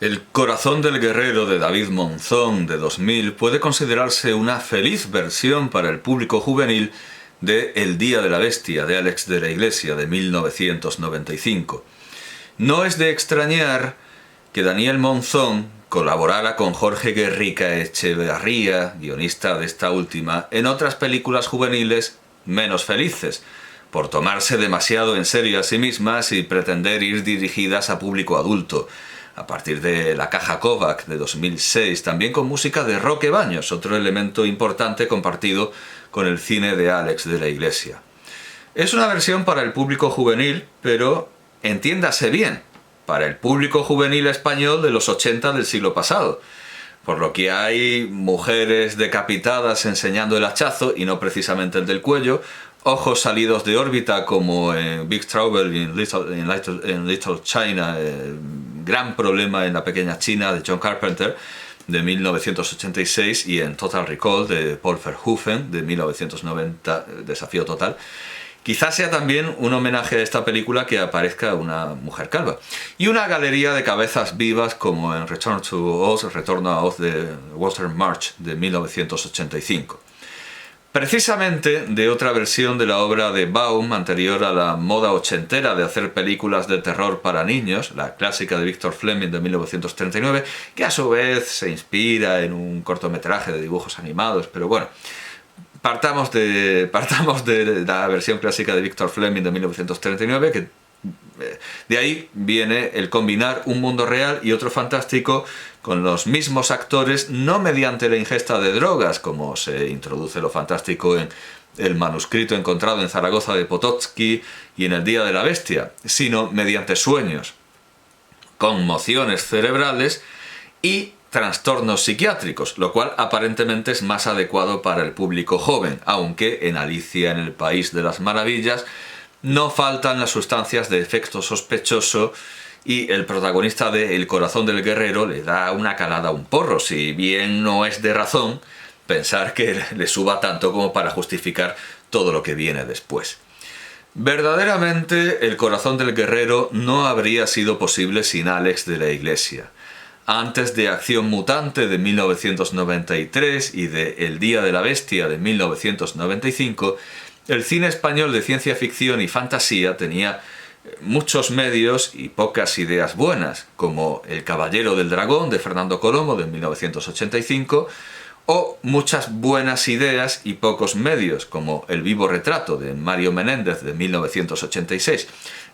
El corazón del guerrero de David Monzón de 2000 puede considerarse una feliz versión para el público juvenil de El día de la bestia de Alex de la Iglesia de 1995. No es de extrañar que Daniel Monzón colaborara con Jorge Guerrica Echevarría, guionista de esta última, en otras películas juveniles menos felices, por tomarse demasiado en serio a sí mismas y pretender ir dirigidas a público adulto, a partir de La Caja Kovac de 2006, también con música de Roque Baños, otro elemento importante compartido con el cine de Alex de la Iglesia. Es una versión para el público juvenil, pero entiéndase bien, para el público juvenil español de los 80 del siglo pasado, por lo que hay mujeres decapitadas enseñando el hachazo y no precisamente el del cuello, ojos salidos de órbita como en Big Trouble in Little China, Gran Problema en la Pequeña China de John Carpenter de 1986 y en Total Recall de Paul Verhoeven de 1990, Desafío Total. Quizás sea también un homenaje a esta película que aparezca una mujer calva. Y una galería de cabezas vivas como en Return to Oz, Retorno a Oz de Walter March de 1985. Precisamente de otra versión de la obra de Baum, anterior a la moda ochentera de hacer películas de terror para niños, la clásica de Victor Fleming de 1939, que a su vez se inspira en un cortometraje de dibujos animados, pero bueno, partamos de la versión clásica de Victor Fleming de 1939, que de ahí viene el combinar un mundo real y otro fantástico con los mismos actores, no mediante la ingesta de drogas, como se introduce lo fantástico en el manuscrito encontrado en Zaragoza de Potocki y en El día de la bestia, sino mediante sueños, conmociones cerebrales y trastornos psiquiátricos, lo cual aparentemente es más adecuado para el público joven, aunque en Alicia en el País de las Maravillas no faltan las sustancias de efecto sospechoso y el protagonista de El corazón del guerrero le da una calada a un porro, si bien no es de razón pensar que le suba tanto como para justificar todo lo que viene después. Verdaderamente, El corazón del guerrero no habría sido posible sin Alex de la Iglesia. Antes de Acción Mutante de 1993 y de El día de la bestia de 1995, el cine español de ciencia ficción y fantasía tenía muchos medios y pocas ideas buenas, como El caballero del dragón de Fernando Colomo de 1985, o muchas buenas ideas y pocos medios, como El vivo retrato de Mario Menéndez de 1986.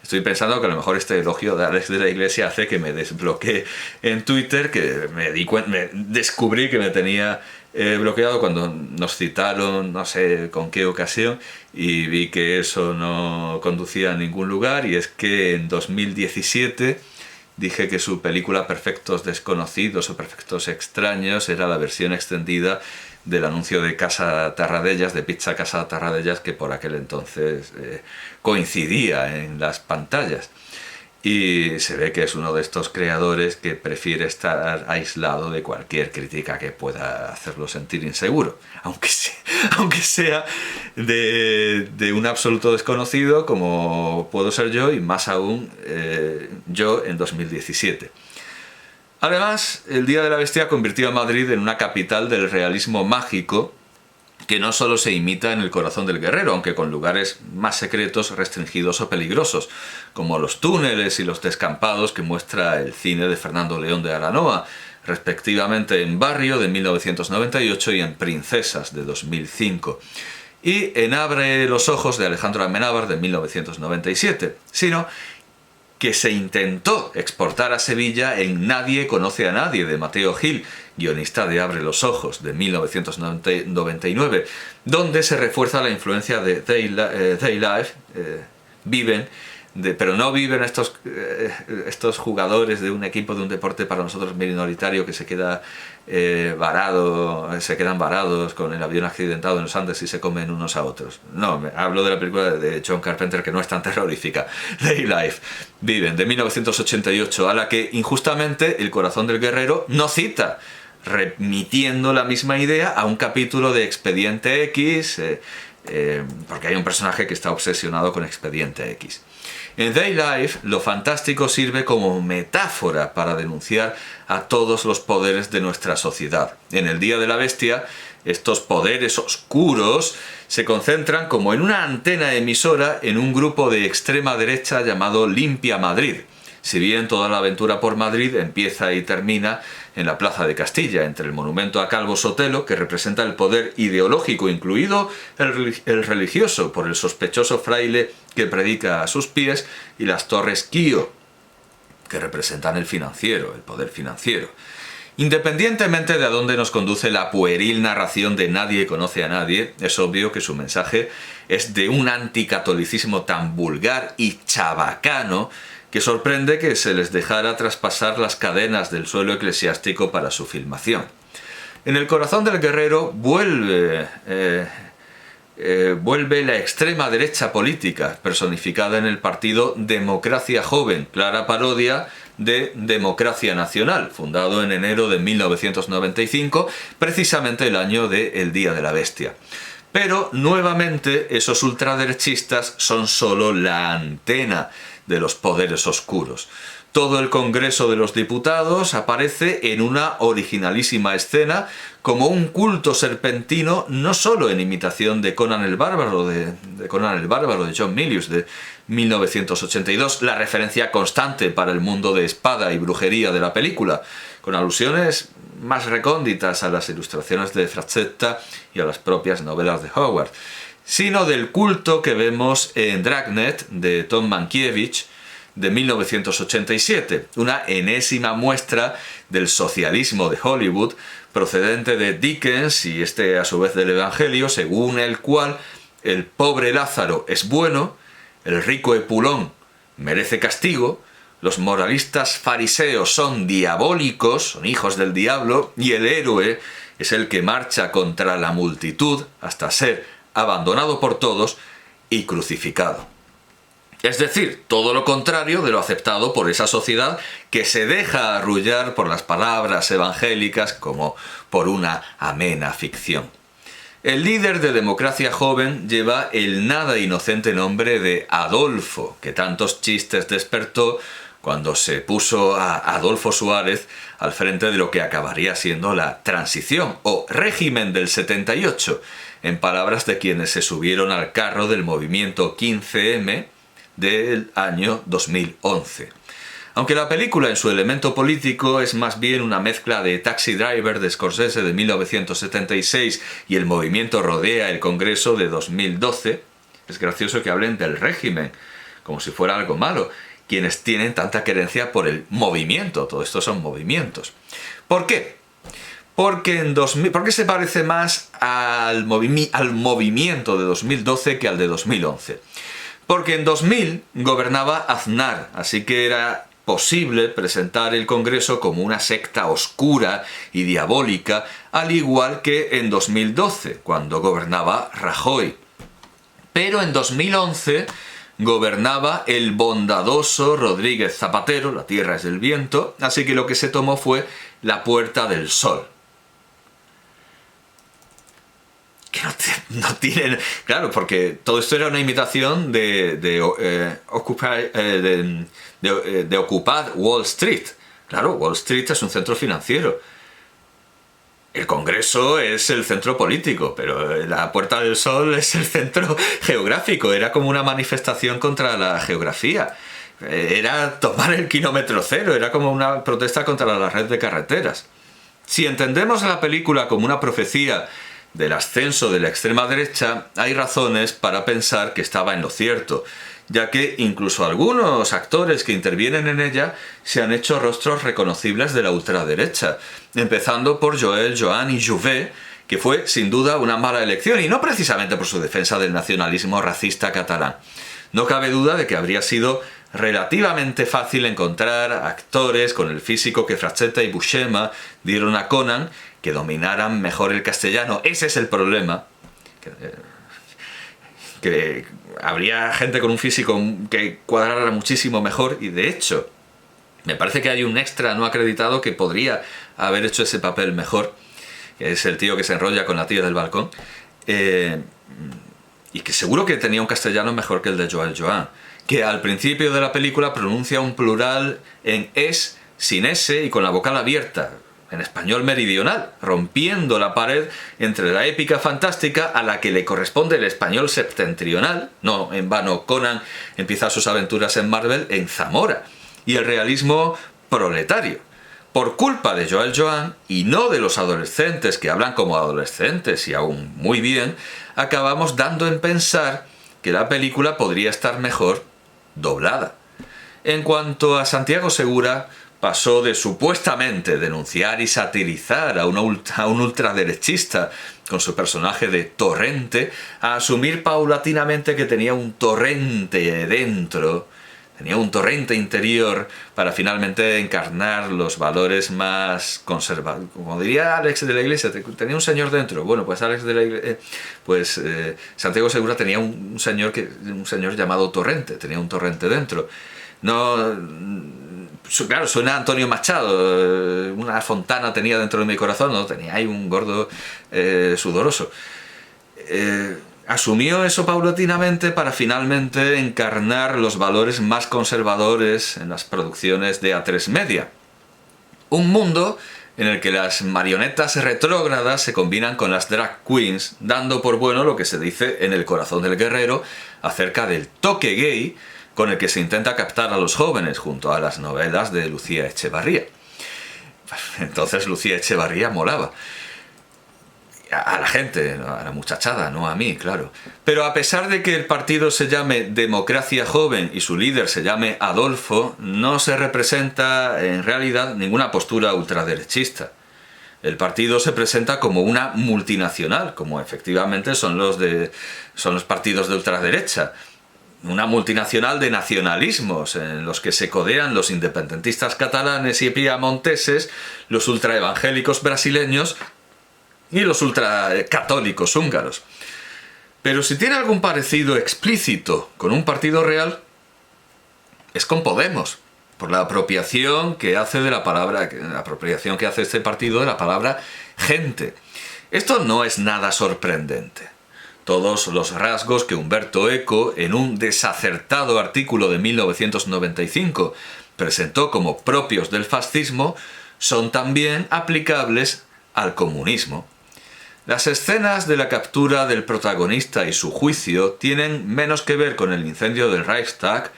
Estoy pensando que a lo mejor este elogio de Alex de la Iglesia hace que me desbloquee en Twitter, que me descubrí que me tenía bloqueado cuando nos citaron, no sé con qué ocasión, y vi que eso no conducía a ningún lugar, y es que en 2017 dije que su película Perfectos Desconocidos o Perfectos Extraños era la versión extendida del anuncio de Casa Tarradellas, de Pizza Casa Tarradellas, que por aquel entonces coincidía en las pantallas. Y se ve que es uno de estos creadores que prefiere estar aislado de cualquier crítica que pueda hacerlo sentir inseguro, aunque sea de un absoluto desconocido como puedo ser yo, y más aún yo en 2017. Además, El día de la bestia convirtió a Madrid en una capital del realismo mágico que no solo se imita en El corazón del guerrero, aunque con lugares más secretos, restringidos o peligrosos, como los túneles y los descampados que muestra el cine de Fernando León de Aranoa, respectivamente en Barrio de 1998 y en Princesas de 2005, y en Abre los ojos de Alejandro Amenábar de 1997, sino que se intentó exportar a Sevilla en Nadie conoce a nadie de Mateo Gil, guionista de Abre los ojos de 1999, donde se refuerza la influencia de They Live, Viven, pero no viven estos jugadores de un equipo de un deporte para nosotros minoritario que se quedan varados con el avión accidentado en los Andes y se comen unos a otros. No, hablo de la película de John Carpenter, que no es tan terrorífica, They Live, Viven, de 1988, a la que injustamente El corazón del guerrero no cita, remitiendo la misma idea a un capítulo de Expediente X, porque hay un personaje que está obsesionado con Expediente X. En They Life, lo fantástico sirve como metáfora para denunciar a todos los poderes de nuestra sociedad. En El Día de la Bestia, estos poderes oscuros se concentran como en una antena emisora en un grupo de extrema derecha llamado Limpia Madrid. Si bien toda la aventura por Madrid empieza y termina en la Plaza de Castilla, entre el monumento a Calvo Sotelo, que representa el poder ideológico, incluido el religioso, por el sospechoso fraile que predica a sus pies, y las torres Kío, que representan el financiero, el poder financiero. Independientemente de a dónde nos conduce la pueril narración de Nadie conoce a nadie, es obvio que su mensaje es de un anticatolicismo tan vulgar y chabacano que sorprende que se les dejara traspasar las cadenas del suelo eclesiástico para su filmación. En el corazón del guerrero vuelve la extrema derecha política, personificada en el partido Democracia Joven, clara parodia de Democracia Nacional, fundado en enero de 1995, precisamente el año de El Día de la Bestia. Pero, nuevamente, esos ultraderechistas son solo la antena de los poderes oscuros. Todo el Congreso de los Diputados aparece en una originalísima escena como un culto serpentino, no solo en imitación de Conan el Bárbaro, de John Milius, de 1982, la referencia constante para el mundo de espada y brujería de la película, con alusiones más recónditas a las ilustraciones de Frazetta y a las propias novelas de Howard, sino del culto que vemos en Dragnet, de Tom Mankiewicz, de 1987, una enésima muestra del socialismo de Hollywood procedente de Dickens y a su vez del Evangelio, según el cual el pobre Lázaro es bueno, el rico Epulón merece castigo, los moralistas fariseos son diabólicos, son hijos del diablo, y el héroe es el que marcha contra la multitud hasta ser abandonado por todos y crucificado. Es decir, todo lo contrario de lo aceptado por esa sociedad que se deja arrullar por las palabras evangélicas como por una amena ficción. El líder de Democracia Joven lleva el nada inocente nombre de Adolfo, que tantos chistes despertó cuando se puso a Adolfo Suárez al frente de lo que acabaría siendo la transición o régimen del 78, en palabras de quienes se subieron al carro del movimiento 15M del año 2011. Aunque la película en su elemento político es más bien una mezcla de Taxi Driver de Scorsese de 1976 y el movimiento rodea el Congreso de 2012, es gracioso que hablen del régimen como si fuera algo malo, quienes tienen tanta querencia por el movimiento. Todo esto son movimientos. ¿Por qué? Porque se parece más al movimiento de 2012 que al de 2011. Porque en 2000 gobernaba Aznar, así que era posible presentar el Congreso como una secta oscura y diabólica, al igual que en 2012, cuando gobernaba Rajoy. Pero en 2011 gobernaba el bondadoso Rodríguez Zapatero, la tierra es del viento, así que lo que se tomó fue la Puerta del Sol. Que no tienen... Claro, porque todo esto era una imitación de Occupy Wall Street. Claro, Wall Street es un centro financiero. El Congreso es el centro político, pero la Puerta del Sol es el centro geográfico. Era como una manifestación contra la geografía. Era tomar el kilómetro cero, era como una protesta contra la red de carreteras. Si entendemos la película como una profecía del ascenso de la extrema derecha, hay razones para pensar que estaba en lo cierto, ya que incluso algunos actores que intervienen en ella se han hecho rostros reconocibles de la ultraderecha, empezando por Joan y Jouvet, que fue sin duda una mala elección, y no precisamente por su defensa del nacionalismo racista catalán. No cabe duda de que habría sido relativamente fácil encontrar actores con el físico que Frazetta y Buscema dieron a Conan, que dominaran mejor el castellano. Ese es el problema. Que habría gente con un físico que cuadrara muchísimo mejor, y de hecho me parece que hay un extra no acreditado que podría haber hecho ese papel mejor, que es el tío que se enrolla con la tía del balcón, y que seguro que tenía un castellano mejor que el de Joan. que al principio de la película pronuncia un plural en es, sin S y con la vocal abierta, en español meridional, rompiendo la pared entre la épica fantástica a la que le corresponde el español septentrional, no en vano Conan empieza sus aventuras en Marvel en Zamora, y el realismo proletario. Por culpa de Joel Joan, y no de los adolescentes que hablan como adolescentes y aún muy bien, acabamos dando en pensar que la película podría estar mejor doblada. En cuanto a Santiago Segura, pasó de supuestamente denunciar y satirizar a un ultraderechista con su personaje de Torrente a asumir paulatinamente que tenía un torrente dentro, tenía un torrente interior para finalmente encarnar los valores más conservadores. Como diría Alex de la Iglesia, tenía un señor dentro. Bueno, pues Alex de la Iglesia, Santiago Segura tenía un señor llamado Torrente, tenía un torrente dentro. No, claro, suena a Antonio Machado, una fontana tenía dentro de mi corazón, no, tenía ahí un gordo sudoroso. Asumió eso paulatinamente para finalmente encarnar los valores más conservadores en las producciones de A3 Media. Un mundo en el que las marionetas retrógradas se combinan con las drag queens, dando por bueno lo que se dice en El corazón del guerrero acerca del toque gay con el que se intenta captar a los jóvenes junto a las novelas de Lucía Echevarría. Entonces Lucía Echevarría molaba. A la gente, a la muchachada, no a mí, claro. Pero a pesar de que el partido se llame Democracia Joven y su líder se llame Adolfo, no se representa en realidad ninguna postura ultraderechista. El partido se presenta como una multinacional, como efectivamente son los partidos de ultraderecha. Una multinacional de nacionalismos en los que se codean los independentistas catalanes y piamonteses, los ultraevangélicos brasileños y los ultracatólicos húngaros. Pero si tiene algún parecido explícito con un partido real, es con Podemos, por la apropiación que hace este partido de la palabra gente. Esto no es nada sorprendente. Todos los rasgos que Umberto Eco, en un desacertado artículo de 1995, presentó como propios del fascismo, son también aplicables al comunismo. Las escenas de la captura del protagonista y su juicio tienen menos que ver con el incendio del Reichstag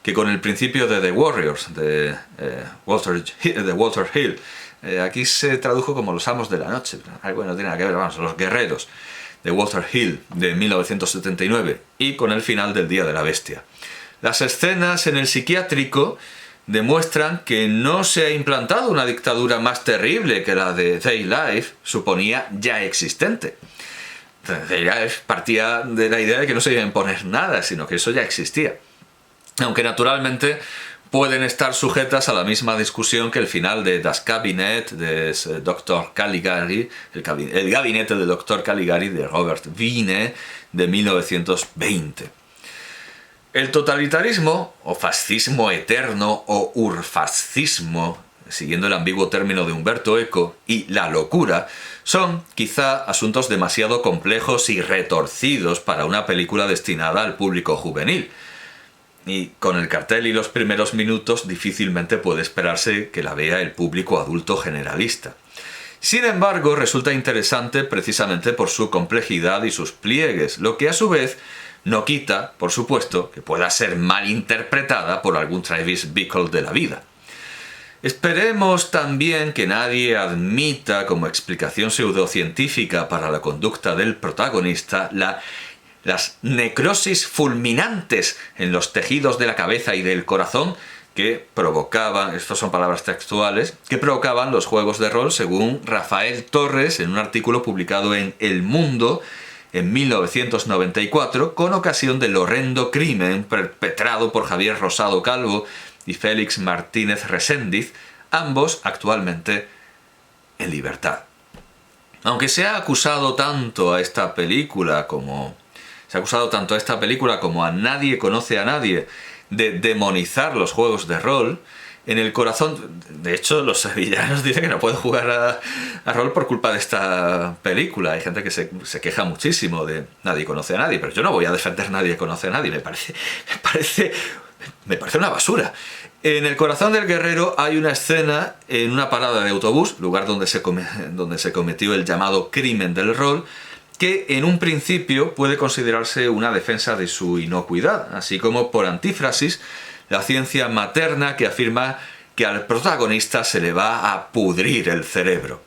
que con el principio de The Warriors, de Walter Hill. Aquí se tradujo como Los Amos de la Noche. Bueno, no tiene nada que ver, vamos, Los Guerreros, de Walter Hill, de 1979, y con el final del Día de la Bestia. Las escenas en el psiquiátrico demuestran que no se ha implantado una dictadura más terrible que la de Day Life suponía ya existente. Day Life partía de la idea de que no se iba a imponer nada, sino que eso ya existía. Aunque naturalmente pueden estar sujetas a la misma discusión que el final de Das Kabinett de Dr. Caligari, el gabinete del Dr. Caligari de Robert Wiene de 1920. El totalitarismo, o fascismo eterno, o urfascismo, siguiendo el ambiguo término de Umberto Eco, y la locura, son quizá asuntos demasiado complejos y retorcidos para una película destinada al público juvenil. Y con el cartel y los primeros minutos difícilmente puede esperarse que la vea el público adulto generalista. Sin embargo, resulta interesante precisamente por su complejidad y sus pliegues, lo que a su vez no quita, por supuesto, que pueda ser mal interpretada por algún Travis Bickle de la vida. Esperemos también que nadie admita como explicación pseudocientífica para la conducta del protagonista las necrosis fulminantes en los tejidos de la cabeza y del corazón que provocaban, estas son palabras textuales, que provocaban los juegos de rol, según Rafael Torres en un artículo publicado en El Mundo en 1994, con ocasión del horrendo crimen perpetrado por Javier Rosado Calvo y Félix Martínez Reséndiz, ambos actualmente en libertad. Aunque se ha acusado tanto a esta película como a Nadie conoce a nadie de demonizar los juegos de rol, En el corazón, de hecho, los sevillanos dicen que no pueden jugar a rol por culpa de esta película. Hay gente que se queja muchísimo de nadie conoce a nadie, pero yo no voy a defender nadie conoce a nadie. Me parece una basura. En El corazón del guerrero hay una escena en una parada de autobús, lugar donde se cometió el llamado crimen del rol, que en un principio puede considerarse una defensa de su inocuidad, así como por antífrasis la ciencia materna que afirma que al protagonista se le va a pudrir el cerebro.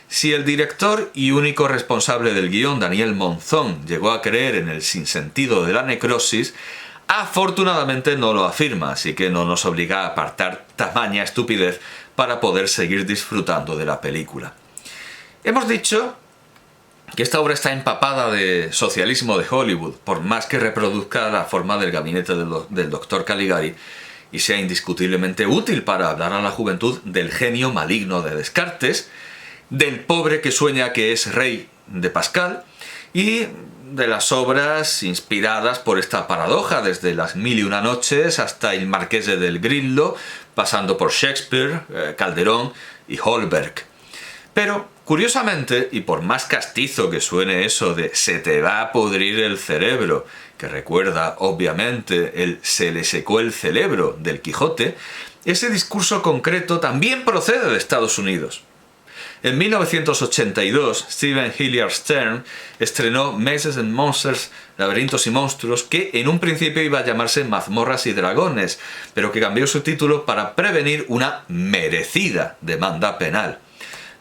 Si el director y único responsable del guión, Daniel Monzón, llegó a creer en el sinsentido de la necrosis, afortunadamente no lo afirma, así que no nos obliga a apartar tamaña estupidez para poder seguir disfrutando de la película. Hemos dicho que esta obra está empapada de socialismo de Hollywood, por más que reproduzca la forma del gabinete del Dr. Caligari y sea indiscutiblemente útil para hablar a la juventud del genio maligno de Descartes, del pobre que sueña que es rey de Pascal y de las obras inspiradas por esta paradoja, desde Las mil y una noches hasta El Marqués del Grillo, pasando por Shakespeare, Calderón y Holberg. Pero, curiosamente, y por más castizo que suene eso de «se te va a pudrir el cerebro», que recuerda, obviamente, el «se le secó el cerebro» del Quijote, ese discurso concreto también procede de Estados Unidos. En 1982, Stephen Hilliard Stern estrenó Mazes and Monsters, Laberintos y Monstruos, que en un principio iba a llamarse Mazmorras y Dragones, pero que cambió su título para prevenir una merecida demanda penal.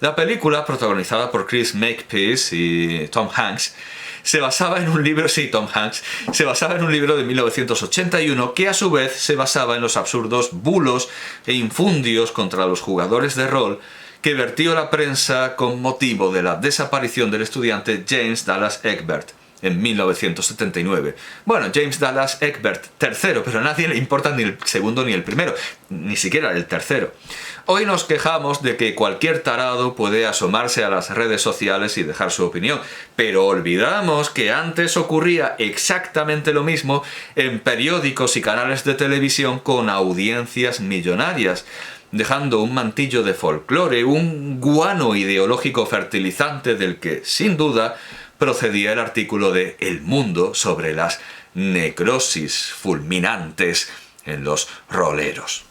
La película, protagonizada por Chris Makepeace y Tom Hanks, se basaba en un libro de 1981 que a su vez se basaba en los absurdos bulos e infundios contra los jugadores de rol que vertió la prensa con motivo de la desaparición del estudiante James Dallas Egbert en 1979. Bueno, James Dallas Egbert, tercero, pero a nadie le importa ni el segundo ni el primero, ni siquiera el tercero. Hoy nos quejamos de que cualquier tarado puede asomarse a las redes sociales y dejar su opinión, pero olvidamos que antes ocurría exactamente lo mismo en periódicos y canales de televisión con audiencias millonarias, dejando un mantillo de folclore, un guano ideológico fertilizante del que, sin duda, procedía el artículo de El Mundo sobre las necrosis fulminantes en los roleros.